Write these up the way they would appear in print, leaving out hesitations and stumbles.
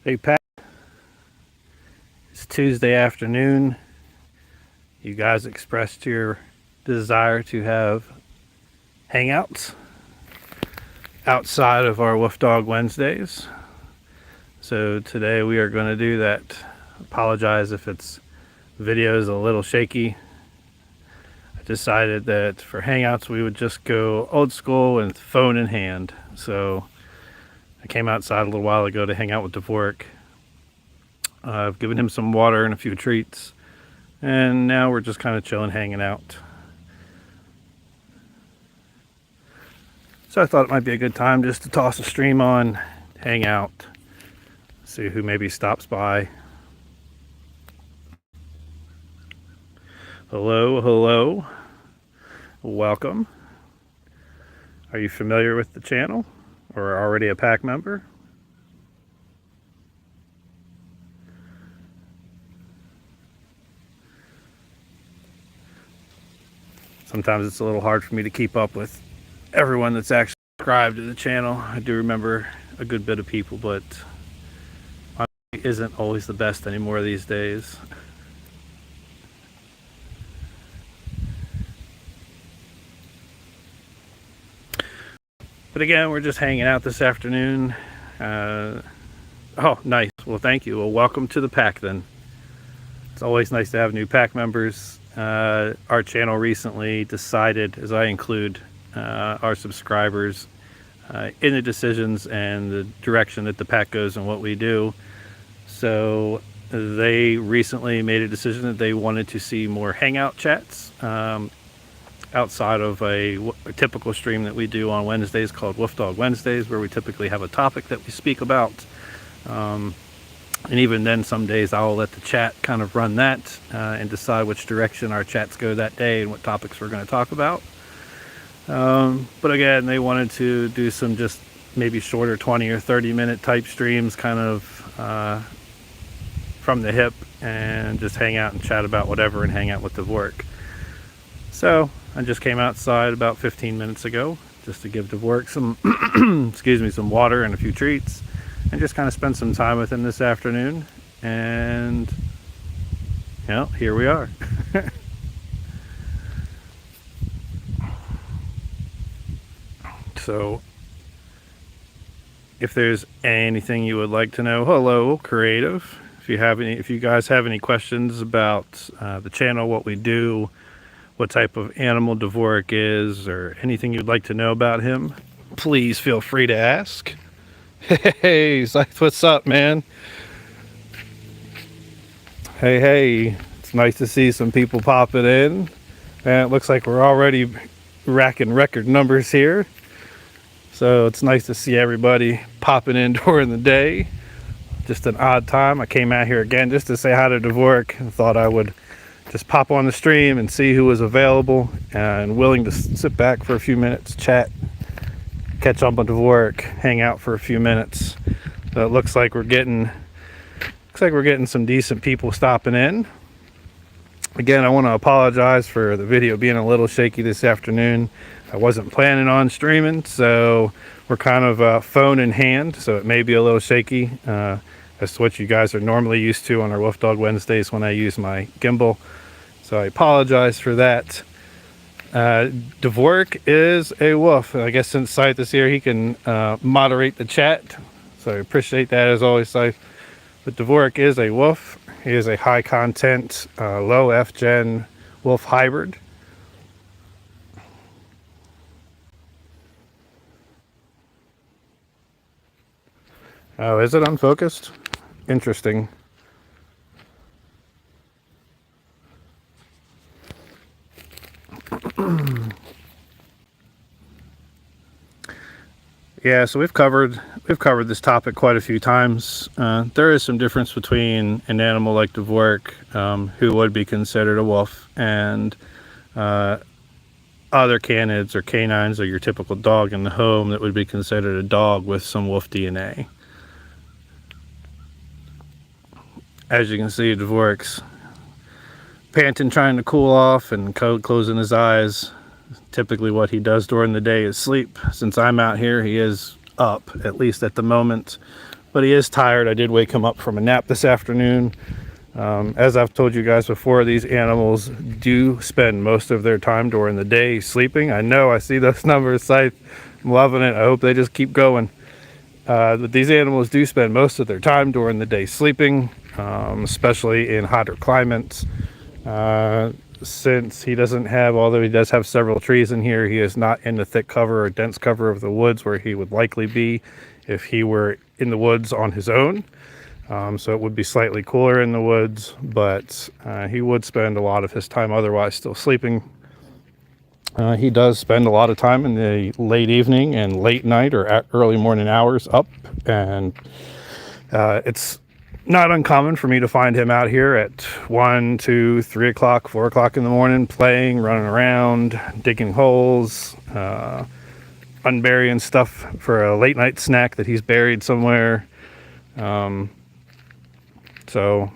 Hey Pat, it's Tuesday afternoon. You guys expressed your desire to have hangouts outside of our wolfdog Wednesdays. So today we are going to do that. Apologize if video is a little shaky. I decided that for hangouts we would just go old school and phone in hand. So I came outside a little while ago to hang out with Dvorak. I've given him some water and a few treats, and now we're just kind of chilling, hanging out. So I thought it might be a good time just to toss a stream on, hang out, see who maybe stops by. Hello, welcome. Are you familiar with the channel or already a pack member? Sometimes it's a little hard for me to keep up with everyone that's actually subscribed to the channel. I do remember a good bit of people, but my isn't always the best anymore these days. But again, we're just hanging out this afternoon. Oh, nice. Well, thank you. Well, welcome to the pack then. It's always nice to have new pack members. Our channel recently decided, as I include our subscribers in the decisions and the direction that the pack goes and what we do. So they recently made a decision that they wanted to see more hangout chats outside of a typical stream that we do on Wednesdays called wolfdog Wednesdays, where we typically have a topic that we speak about. And even then, some days I'll let the chat kind of run that and decide which direction our chats go that day and what topics we're going to talk about. But again, they wanted to do some just maybe shorter 20 or 30 minute type streams, kind of from the hip, and just hang out and chat about whatever and hang out with Dvorak. So I just came outside about 15 minutes ago just to give Dvorak some some water and a few treats, and just kind of spend some time with him this afternoon. And here we are. So if there's anything you would like to know, hello creative, if you guys have any questions about the channel, what we do, what type of animal Dvorak is, or anything you'd like to know about him, please feel free to ask. Hey, Scythe, what's up, man? Hey, it's nice to see some people popping in. And it looks like we're already racking record numbers here. So it's nice to see everybody popping in during the day. Just an odd time. I came out here again just to say hi to Dvorak and thought I would just pop on the stream and see who was available and willing to sit back for a few minutes, chat, catch up on Dvorak, hang out for a few minutes. So it looks like we're getting some decent people stopping in. Again, I want to apologize for the video being a little shaky this afternoon. I wasn't planning on streaming, so we're kind of phone in hand, so it may be a little shaky as to what you guys are normally used to on our wolfdog Wednesdays when I use my gimbal. So I apologize for that. Dvorak is a wolf. I guess since Scythe is here, he can moderate the chat. So I appreciate that as always, Scythe. But Dvorak is a wolf. He is a high content, low F-gen wolf hybrid. Oh, is it unfocused? Interesting. Yeah, so we've covered this topic quite a few times. There is some difference between an animal like Dvorak, who would be considered a wolf, and other canids or canines, or your typical dog in the home that would be considered a dog with some wolf DNA. As you can see, Dvorak's panting, trying to cool off, and closing his eyes. Typically what he does during the day is sleep. Since I'm out here, he is up, at least at the moment. but he is tired. I did wake him up from a nap this afternoon. As I've told you guys before, these animals do spend most of their time during the day sleeping. I know, I see those numbers, Scythe. I'm loving it. I hope they just keep going. But these animals do spend most of their time during the day sleeping, especially in hotter climates. Since he doesn't have, although he does have several trees in here, he is not in the thick cover or dense cover of the woods where he would likely be if he were in the woods on his own. So it would be slightly cooler in the woods, but he would spend a lot of his time otherwise still sleeping. He does spend a lot of time in the late evening and late night or early morning hours up, and it's not uncommon for me to find him out here at 1, 2, 3 o'clock, 4 o'clock in the morning, playing, running around, digging holes, unburying stuff for a late night snack that he's buried somewhere. So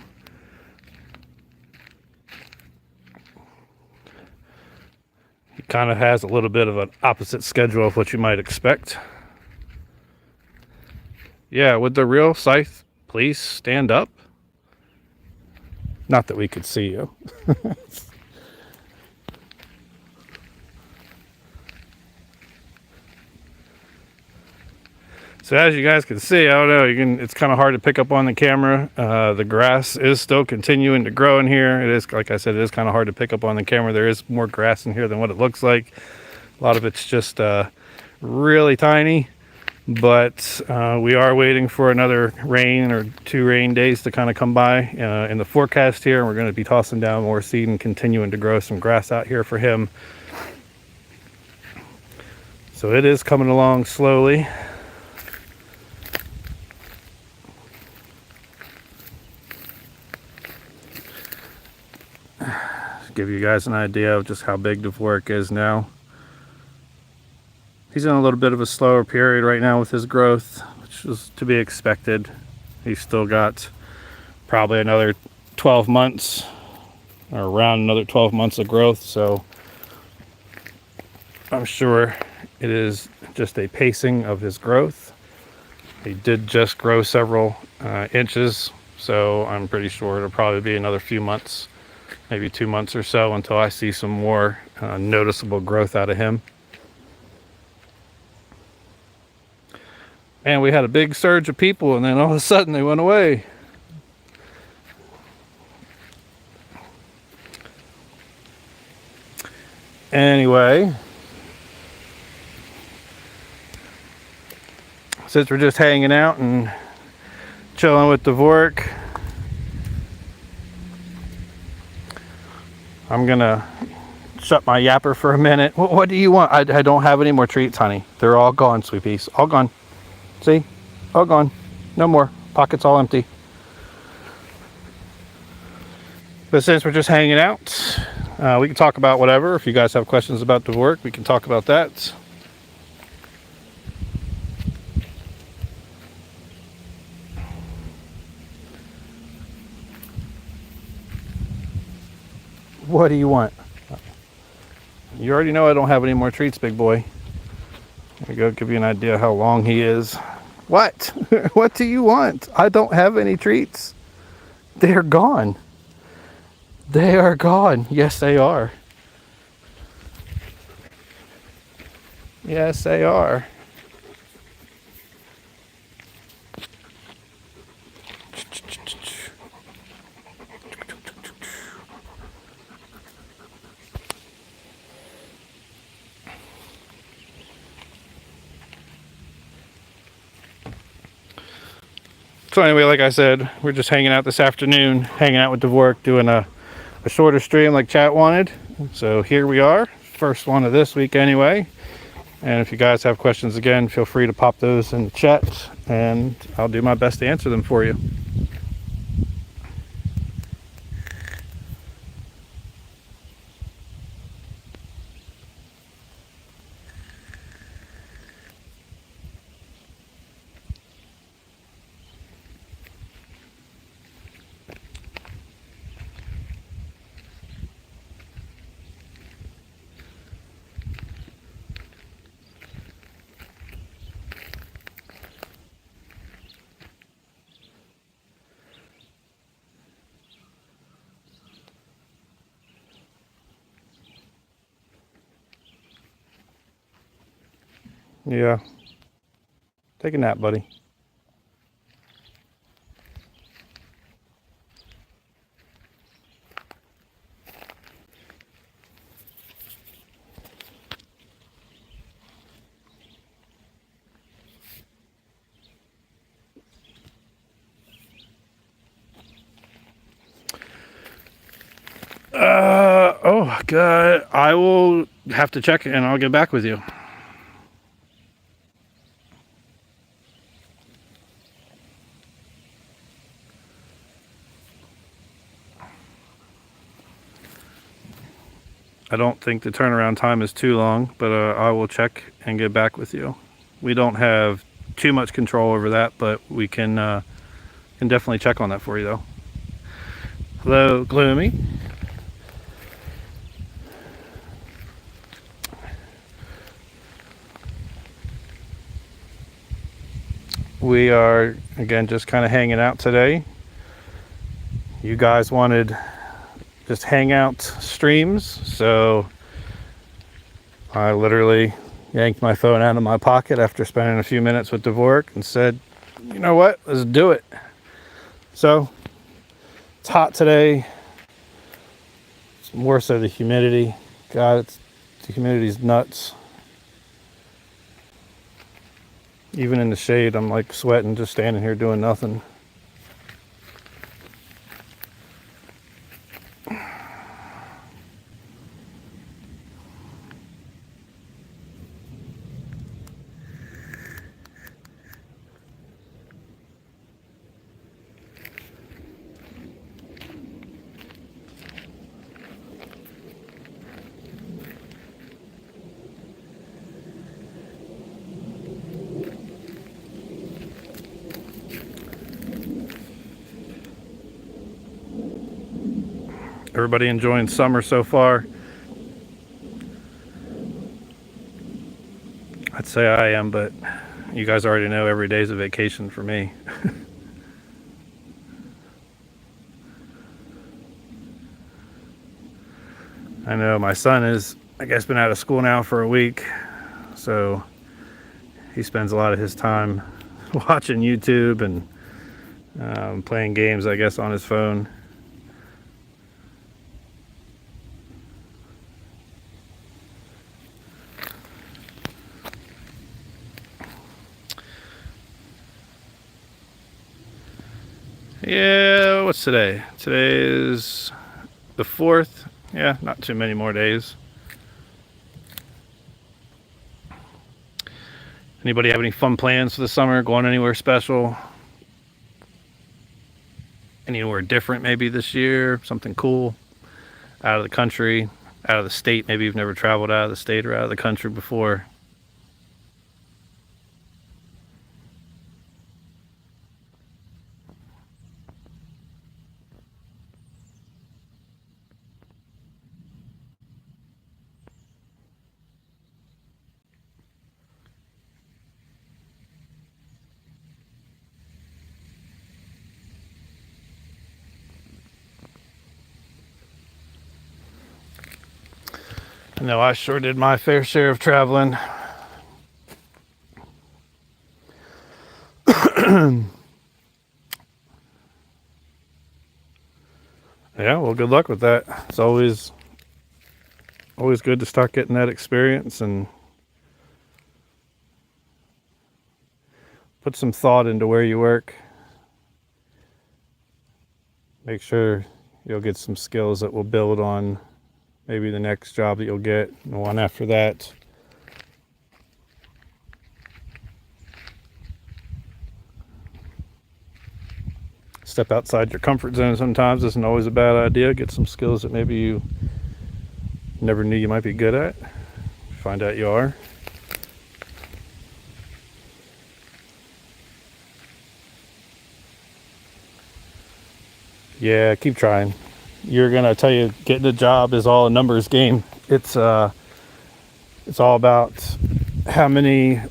he kind of has a little bit of an opposite schedule of what you might expect. Yeah, would the real Scythe please stand up? Not that we could see you. So as you guys can see, I don't know, it's kind of hard to pick up on the camera. The grass is still continuing to grow in here. It is, like I said, it is kind of hard to pick up on the camera. There is more grass in here than what it looks like. A lot of it's just really tiny, but we are waiting for another rain or 2 rain days to kind of come by in the forecast here. And we're going to be tossing down more seed and continuing to grow some grass out here for him. So it is coming along slowly. Give you guys an idea of just how big Dvorak is now. He's in a little bit of a slower period right now with his growth, which is to be expected. He's still got probably another 12 months, or around another 12 months of growth, so I'm sure it is just a pacing of his growth. He did just grow several inches, so I'm pretty sure it'll probably be another few months, maybe 2 months or so, until I see some more noticeable growth out of him. And we had a big surge of people, and then all of a sudden they went away. Anyway, since we're just hanging out and chilling with Dvorak, I'm gonna shut my yapper for a minute. What do you want? I don't have any more treats, honey. They're all gone, sweet peas. All gone. See? All gone. No more. Pocket's all empty. But since we're just hanging out, we can talk about whatever. If you guys have questions about Dvorak, we can talk about that. What do you want? You already know I don't have any more treats, big boy. There we go, give you an idea how long he is. What? What do you want? I don't have any treats. They're gone. They are gone. Yes, they are. Yes, they are. So anyway, like I said, we're just hanging out this afternoon, hanging out with Dvorak, doing a shorter stream like chat wanted. So here we are, first one of this week anyway. And if you guys have questions again, feel free to pop those in the chat, and I'll do my best to answer them for you. Yeah. Take a nap, buddy. Oh, God. I will have to check it and I'll get back with you. I don't think the turnaround time is too long, but I will check and get back with you. We don't have too much control over that, but we can definitely check on that for you, though. Hello, Gloomy. We are, again, just kind of hanging out today. You guys wanted just hangout streams, so I literally yanked my phone out of my pocket after spending a few minutes with Dvorak and said, you know what, let's do it. So it's hot today. It's more so the humidity. God, the humidity's nuts. Even in the shade, I'm like sweating just standing here doing nothing. Everybody enjoying summer so far? I'd say I am, but you guys already know every day's a vacation for me. I know my son is, I guess, been out of school now for a week, so he spends a lot of his time watching YouTube and playing games, I guess, on his phone. Yeah, what's today? Today is the 4th. Yeah, not too many more days. Anybody have any fun plans for the summer? Going anywhere special? Anywhere different maybe this year? Something cool? Out of the country? Out of the state? Maybe you've never traveled out of the state or out of the country before. I know I sure did my fair share of traveling. Yeah, well, good luck with that. It's always good to start getting that experience and put some thought into where you work. Make sure you'll get some skills that will build on maybe the next job that you'll get, and the one after that. Step outside your comfort zone sometimes isn't always a bad idea. Get some skills that maybe you never knew you might be good at. Find out you are. Yeah, keep trying. You're gonna tell you getting a job is all a numbers game. It's all about how many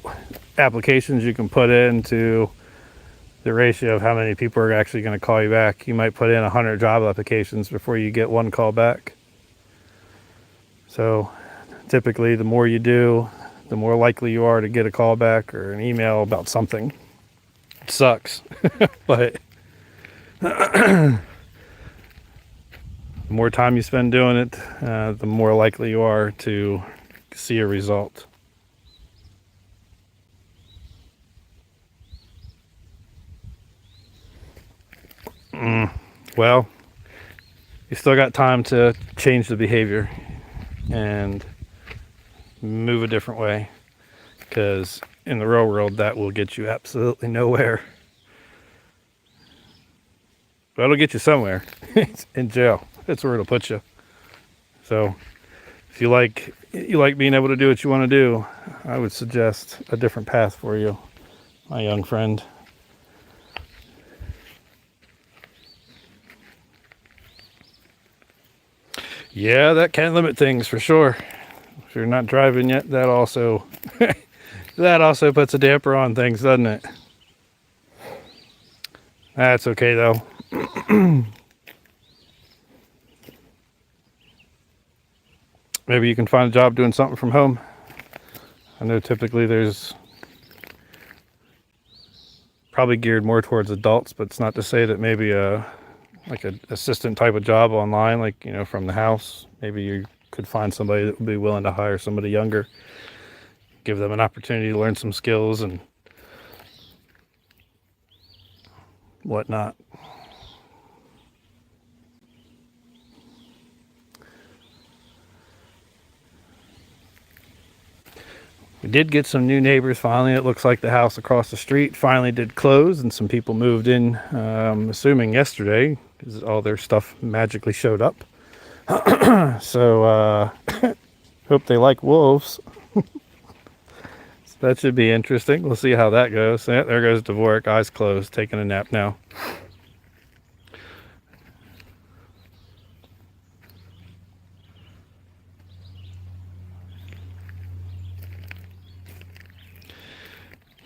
applications you can put into the ratio of how many people are actually going to call you back. You might put in 100 job applications before you get one call back. So typically the more you do, the more likely you are to get a call back or an email about something. It sucks, but the more time you spend doing it, the more likely you are to see a result. Well, you still got time to change the behavior and move a different way, because in the real world that will get you absolutely nowhere. But it'll get you somewhere. In jail. That's where it'll put you. So if you like being able to do what you want to do, I would suggest a different path for you, my young friend. Yeah, that can limit things for sure. If you're not driving yet, that also that also puts a damper on things, doesn't it? That's okay though. Maybe you can find a job doing something from home. I know typically there's probably geared more towards adults, but it's not to say that maybe like an assistant type of job online, like, you know, from the house. Maybe you could find somebody that would be willing to hire somebody younger, give them an opportunity to learn some skills and whatnot. We did get some new neighbors finally. It looks like the house across the street finally did close and some people moved in, assuming yesterday, because all their stuff magically showed up. So hope they like wolves. So that should be interesting. We'll see how that goes. Yeah, there goes Dvorak, eyes closed, taking a nap now.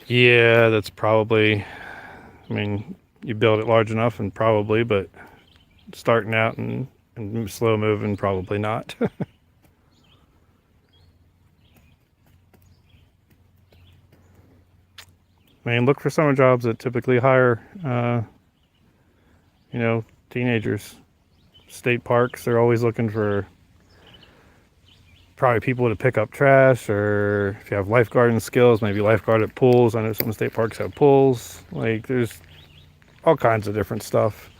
Yeah, that's probably, I mean, you build it large enough and probably, but starting out and slow moving, probably not. I mean, look for summer jobs that typically hire, you know, teenagers. State parks, they're always looking for probably people to pick up trash, or if you have lifeguarding skills, maybe lifeguard at pools. I know some state parks have pools. Like, there's all kinds of different stuff.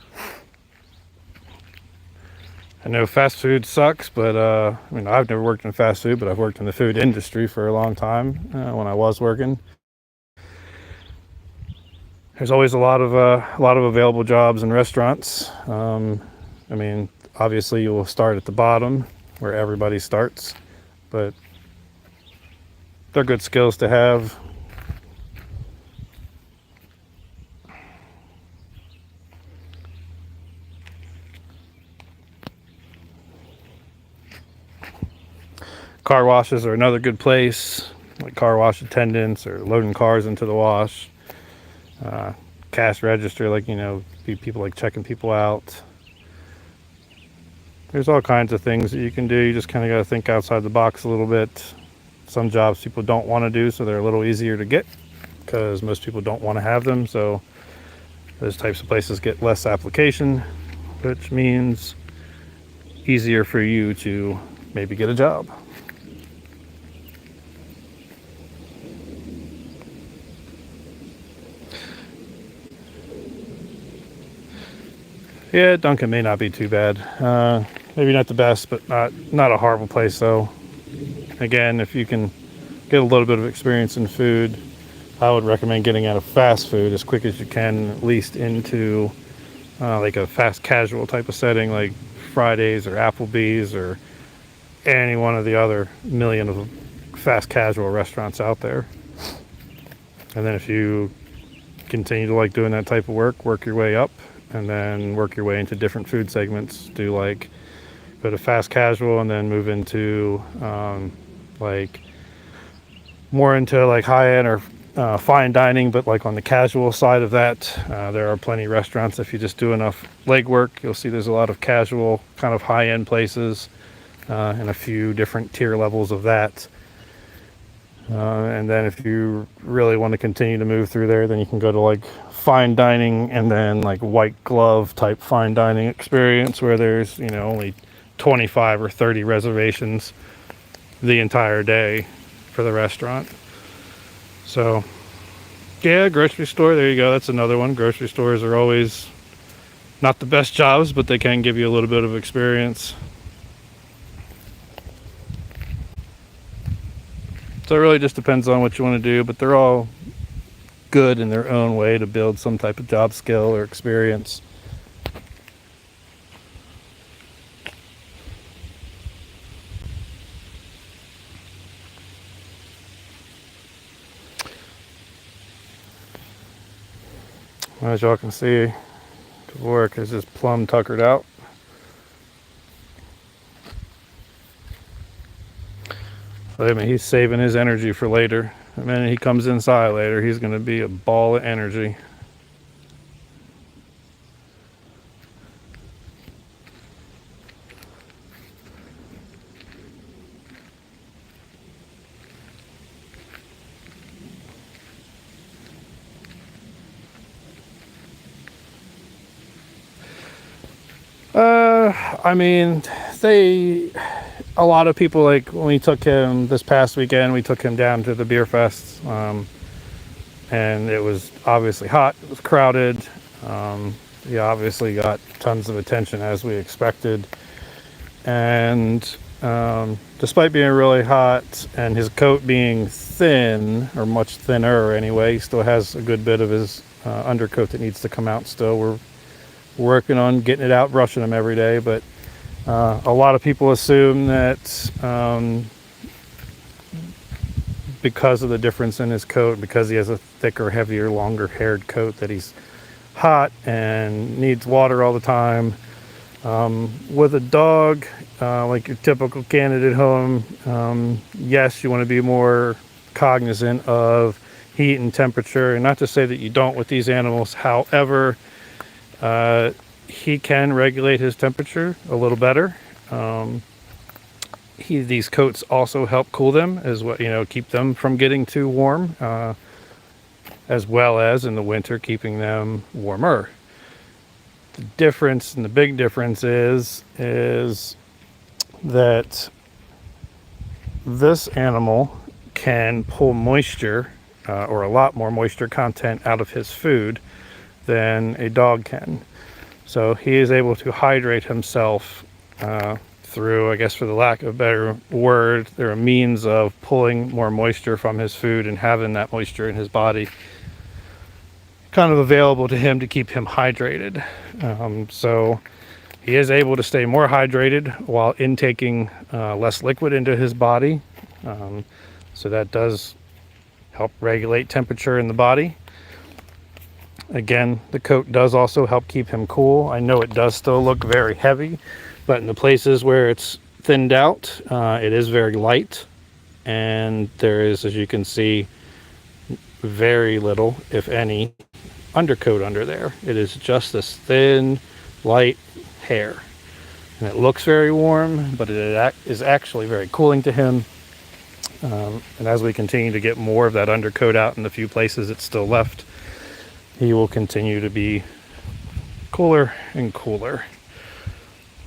I know fast food sucks, but I mean, I've never worked in fast food, but I've worked in the food industry for a long time when I was working. There's always a lot of available jobs in restaurants. I mean, obviously you will start at the bottom where everybody starts, but they're good skills to have. Car washes are another good place, like car wash attendants or loading cars into the wash. Cash register, like, you know, people like checking people out. There's all kinds of things that you can do. You just kind of got to think outside the box a little bit. Some jobs people don't want to do, so they're a little easier to get because most people don't want to have them. So those types of places get less application, which means easier for you to maybe get a job. Yeah, Duncan may not be too bad. Maybe not the best, but not a horrible place though. Again, if you can get a little bit of experience in food, I would recommend getting out of fast food as quick as you can, at least into like a fast casual type of setting, like Fridays or Applebee's or any one of the other million of fast casual restaurants out there. And then if you continue to like doing that type of work your way up, and then work your way into different food segments. Do like go to fast casual and then move into like more into like high end or fine dining, but like on the casual side of that, there are plenty of restaurants. If you just do enough legwork, you'll see there's a lot of casual kind of high end places and a few different tier levels of that. And then if you really want to continue to move through there, then you can go to like fine dining, and then like white glove type fine dining experience where there's, only 25 or 30 reservations the entire day for the restaurant. So yeah, grocery store, there you go. That's another one. Grocery stores are always not the best jobs, but they can give you a little bit of experience. So it really just depends on what you want to do, but they're all good in their own way to build some type of job skill or experience. As y'all can see, Dvorak is just plumb tuckered out. I mean, he's saving his energy for later. The minute he comes inside later, he's going to be a ball of energy. I mean, a lot of people, like when we took him this past weekend, we took him down to the beer fest, and it was obviously hot, it was crowded. He obviously got tons of attention as we expected, and despite being really hot and his coat being thin, or much thinner anyway, he still has a good bit of his undercoat that needs to come out still. We're working on getting it out, brushing him every day, but a lot of people assume that because of the difference in his coat, because he has a thicker, heavier, longer haired coat, that he's hot and needs water all the time. With a dog, like your typical candidate home, yes, you want to be more cognizant of heat and temperature, and not to say that you don't with these animals. However, he can regulate his temperature a little better. These coats also help cool them, as well, keep them from getting too warm, as well as in the winter keeping them warmer. The difference, and the big difference is that this animal can pull moisture, or a lot more moisture content out of his food than a dog can. So he is able to hydrate himself through, I guess for the lack of a better word, there are means of pulling more moisture from his food and having that moisture in his body kind of available to him to keep him hydrated. So he is able to stay more hydrated while intaking less liquid into his body. So that does help regulate temperature in the body. Again, the coat does also help keep him cool. I know it does still look very heavy, but in the places where it's thinned out, it is very light. And there is, as you can see, very little, if any, undercoat under there. It is just this thin, light hair. And it looks very warm, but it is actually very cooling to him. And as we continue to get more of that undercoat out in the few places it's still left, he will continue to be cooler and cooler.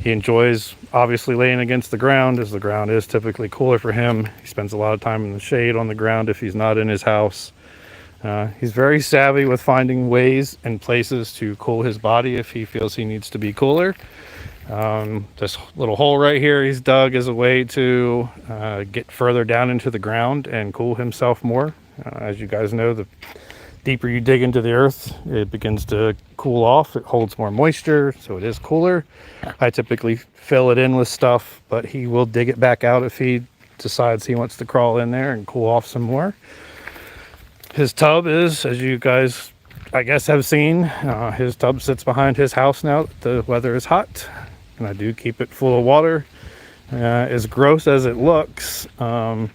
He enjoys obviously laying against the ground, as the ground is typically cooler for him. He spends a lot of time in the shade on the ground if he's not in his house. He's very savvy with finding ways and places to cool his body if he feels he needs to be cooler. This little hole right here he's dug as a way to get further down into the ground and cool himself more. As you guys know, the deeper you dig into the earth, it begins to cool off. It holds more moisture, so it is cooler. I typically fill it in with stuff, but he will dig it back out if he decides he wants to crawl in there and cool off some more. His tub is, as you guys, I guess, have seen, his tub sits behind his house now. The weather is hot, and I do keep it full of water. As gross as it looks, and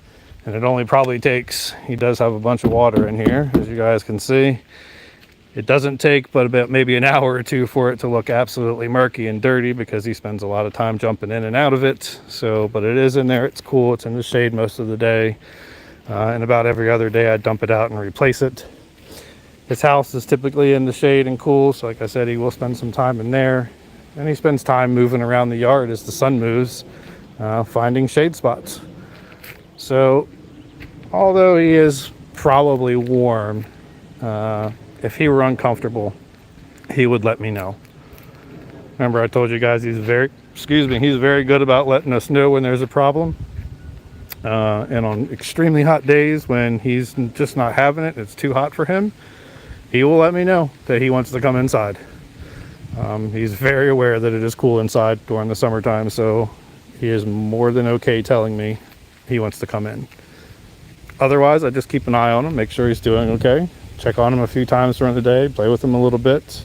it only probably takes, he does have a bunch of water in here, as you guys can see. It doesn't take but about maybe an hour or two for it to look absolutely murky and dirty, because he spends a lot of time jumping in and out of it. So, but it is in there, it's cool, it's in the shade most of the day. and about every other day I dump it out and replace it. His house is typically in the shade and cool, so like I said, he will spend some time in there. And he spends time moving around the yard as the sun moves, finding shade spots. So, although he is probably warm, if he were uncomfortable, he would let me know. Remember, I told you guys he's very good about letting us know when there's a problem. And on extremely hot days when he's just not having it, it's too hot for him, he will let me know that he wants to come inside. He's very aware that it is cool inside during the summertime, so he is more than okay telling me he wants to come in. Otherwise, I just keep an eye on him, make sure he's doing okay, check on him a few times during the day, play with him a little bit,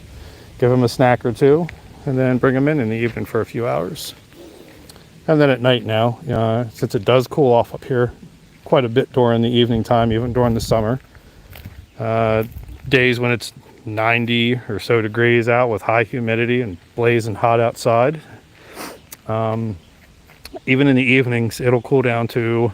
give him a snack or two, and then bring him in the evening for a few hours. And then at night now, since it does cool off up here quite a bit during the evening time, even during the summer, days when it's 90 or so degrees out with high humidity and blazing hot outside, even in the evenings, it'll cool down to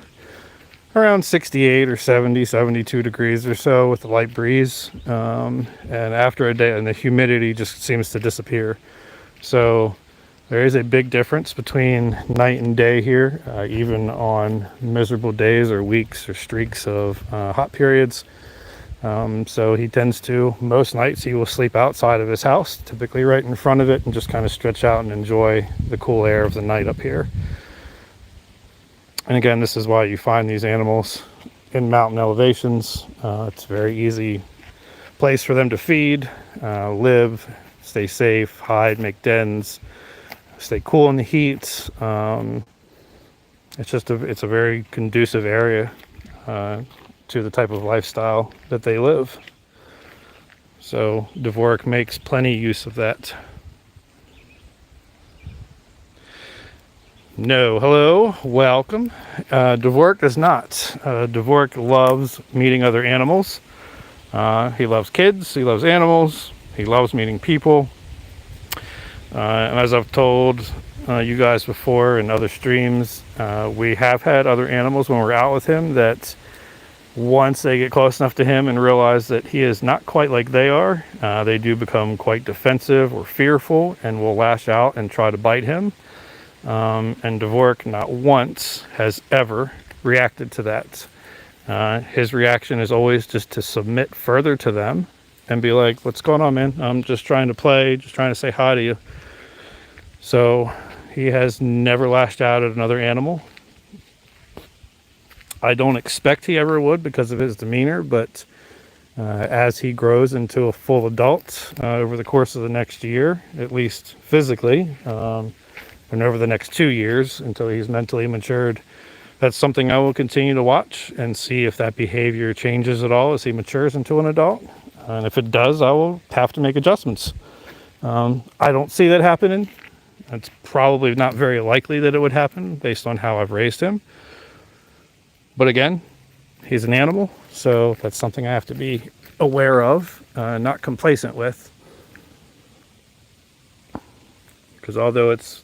around 68 or 70, 72 degrees or so with the light breeze. And after a day, and the humidity just seems to disappear. So there is a big difference between night and day here, even on miserable days or weeks or streaks of hot periods. So he tends to, most nights he will sleep outside of his house, typically right in front of it, and just kind of stretch out and enjoy the cool air of the night up here. And again, this is why you find these animals in mountain elevations. It's a very easy place for them to feed, live, stay safe, hide, make dens, stay cool in the heat. It's a very conducive area to the type of lifestyle that they live. So Dvorak makes plenty use of that. No, hello, welcome. Dvorak does not. Dvorak loves meeting other animals. He loves kids, he loves animals, he loves meeting people. And as I've told you guys before in other streams, we have had other animals when we're out with him that once they get close enough to him and realize that he is not quite like they are, they do become quite defensive or fearful and will lash out and try to bite him. And Dvorak not once has ever reacted to that. His reaction is always just to submit further to them and be like, "What's going on, man? I'm just trying to play, just trying to say hi to you." So he has never lashed out at another animal. I don't expect he ever would because of his demeanor, but as he grows into a full adult over the course of the next year, at least physically, and over the next 2 years until he's mentally matured, that's something I will continue to watch and see if that behavior changes at all as he matures into an adult. And if it does, I will have to make adjustments. I don't see that happening. It's probably not very likely that it would happen based on how I've raised him. But again, he's an animal, so that's something I have to be aware of, not complacent with. Because although it's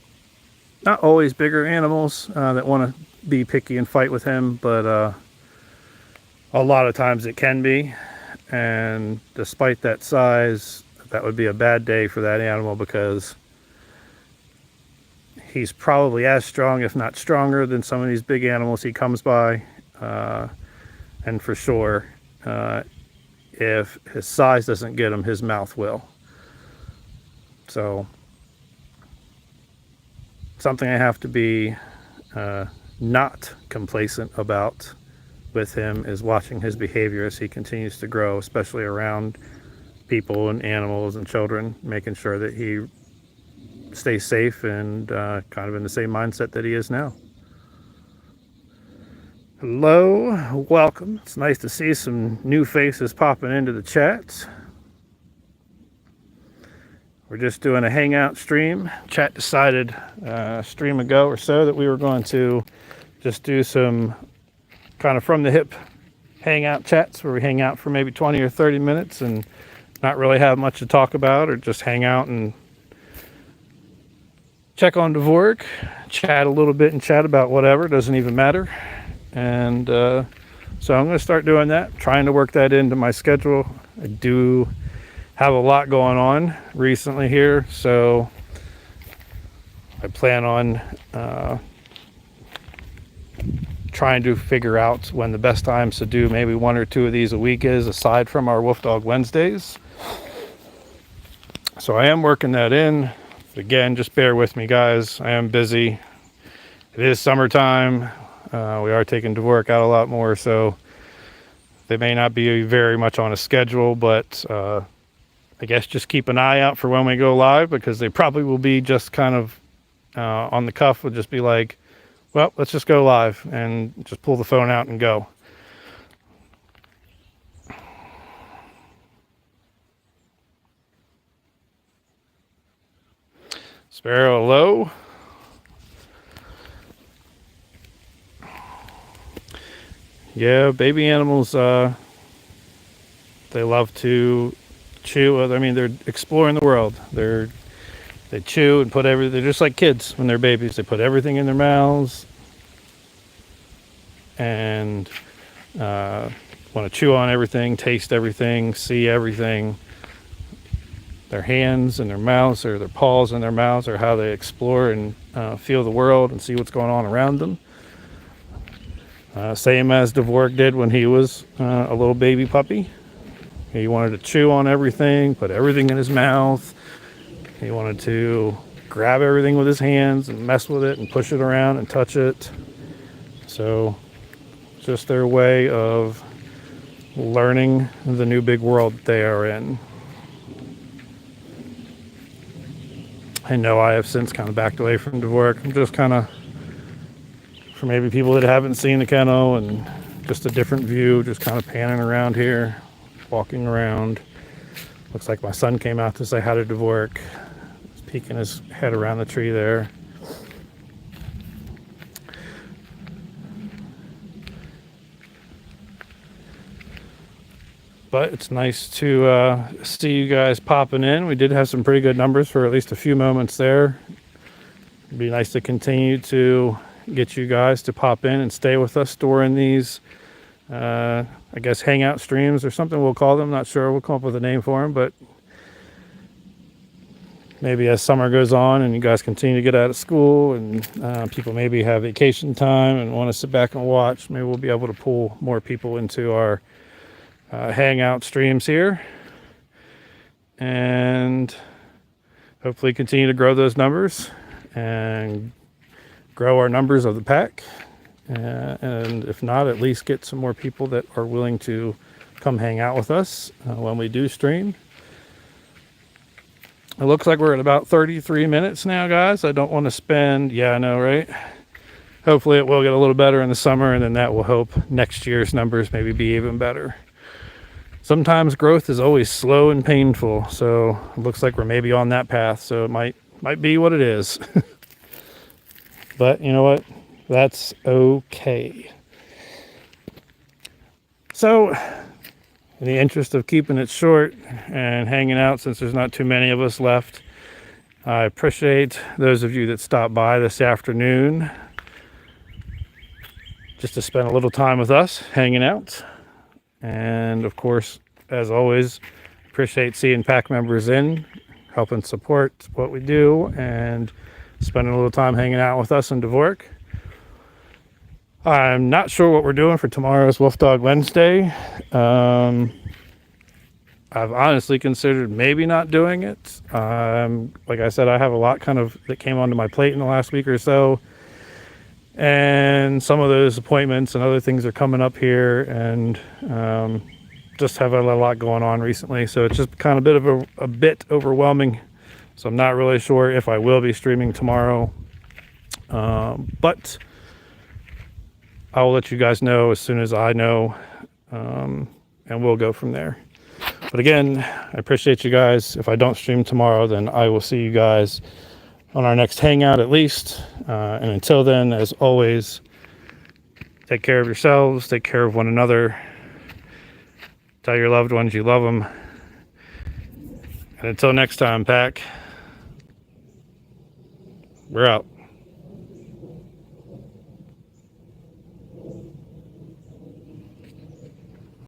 not always bigger animals that want to be picky and fight with him, but a lot of times it can be. And despite that size, that would be a bad day for that animal because he's probably as strong, if not stronger, than some of these big animals he comes by. And for sure, if his size doesn't get him, his mouth will. So something I have to be not complacent about with him is watching his behavior as he continues to grow, especially around people and animals and children, making sure that he stays safe and kind of in the same mindset that he is now. Hello, welcome. It's nice to see some new faces popping into the chat. We're just doing a Hangout stream. Chat decided a stream ago or so that we were going to just do some kind of from the hip Hangout chats where we hang out for maybe 20 or 30 minutes and not really have much to talk about, or just hang out and check on Dvorak, chat a little bit and chat about whatever, doesn't even matter. And So I'm going to start doing that, trying to work that into my schedule. I do have a lot going on recently here, so I plan on trying to figure out when the best times to do maybe 1 or 2 of these a week is, aside from our Wolf Dog Wednesdays. So I am working that in. Again, just bear with me, guys. I am busy. It is summertime. We are taking to work out a lot more, so they may not be very much on a schedule, but I guess just keep an eye out for when we go live, because they probably will be just kind of on the cuff. Will just be like, well, let's just go live and just pull the phone out and go. Sparrow low. Yeah, baby animals, they love to chew. I mean, they're exploring the world. They chew and put everything. They're just like kids when they're babies. They put everything in their mouths and want to chew on everything, taste everything, see everything. Their hands and their mouths, or their paws and their mouths, are how they explore and feel the world and see what's going on around them. Same as Dvorak did when he was a little baby puppy. He wanted to chew on everything, put everything in his mouth. He wanted to grab everything with his hands and mess with it and push it around and touch it. So just their way of learning the new big world they are in. I know I have since kind of backed away from Dvorak. I'm just kind of, for maybe people that haven't seen the kennel and just a different view, just kind of panning around here, walking around. Looks like my son came out to say hi to Dvorak. He's peeking his head around the tree there. But it's nice to see you guys popping in. We did have some pretty good numbers for at least a few moments there. It'd be nice to continue to get you guys to pop in and stay with us during these, I guess, hangout streams or something we'll call them. Not sure. We'll come up with a name for them. But maybe as summer goes on and you guys continue to get out of school and people maybe have vacation time and want to sit back and watch, maybe we'll be able to pull more people into our hangout streams here, and hopefully continue to grow those numbers and grow our numbers of the pack, and if not, at least get some more people that are willing to come hang out with us when we do stream. It looks like we're at about 33 minutes now, guys. I don't want to spend, yeah, I know, right? Hopefully it will get a little better in the summer, and then that will help next year's numbers maybe be even better. Sometimes growth is always slow and painful, so it looks like we're maybe on that path, so it might be what it is. But you know what? That's okay. So, in the interest of keeping it short and hanging out, since there's not too many of us left, I appreciate those of you that stopped by this afternoon just to spend a little time with us hanging out. And of course, as always, appreciate seeing pack members in, helping support what we do, and spending a little time hanging out with us and Dvorak. I'm not sure what we're doing for tomorrow's Wolf Dog Wednesday. I've honestly considered maybe not doing it. Like I said, I have a lot kind of that came onto my plate in the last week or so. And some of those appointments and other things are coming up here, and just have a lot going on recently. So it's just kind of a bit overwhelming. So I'm not really sure if I will be streaming tomorrow. But I will let you guys know as soon as I know, and we'll go from there. But again, I appreciate you guys. If I don't stream tomorrow, then I will see you guys on our next hangout at least. And until then, as always, take care of yourselves, take care of one another, tell your loved ones you love them. And until next time, pack, we're out.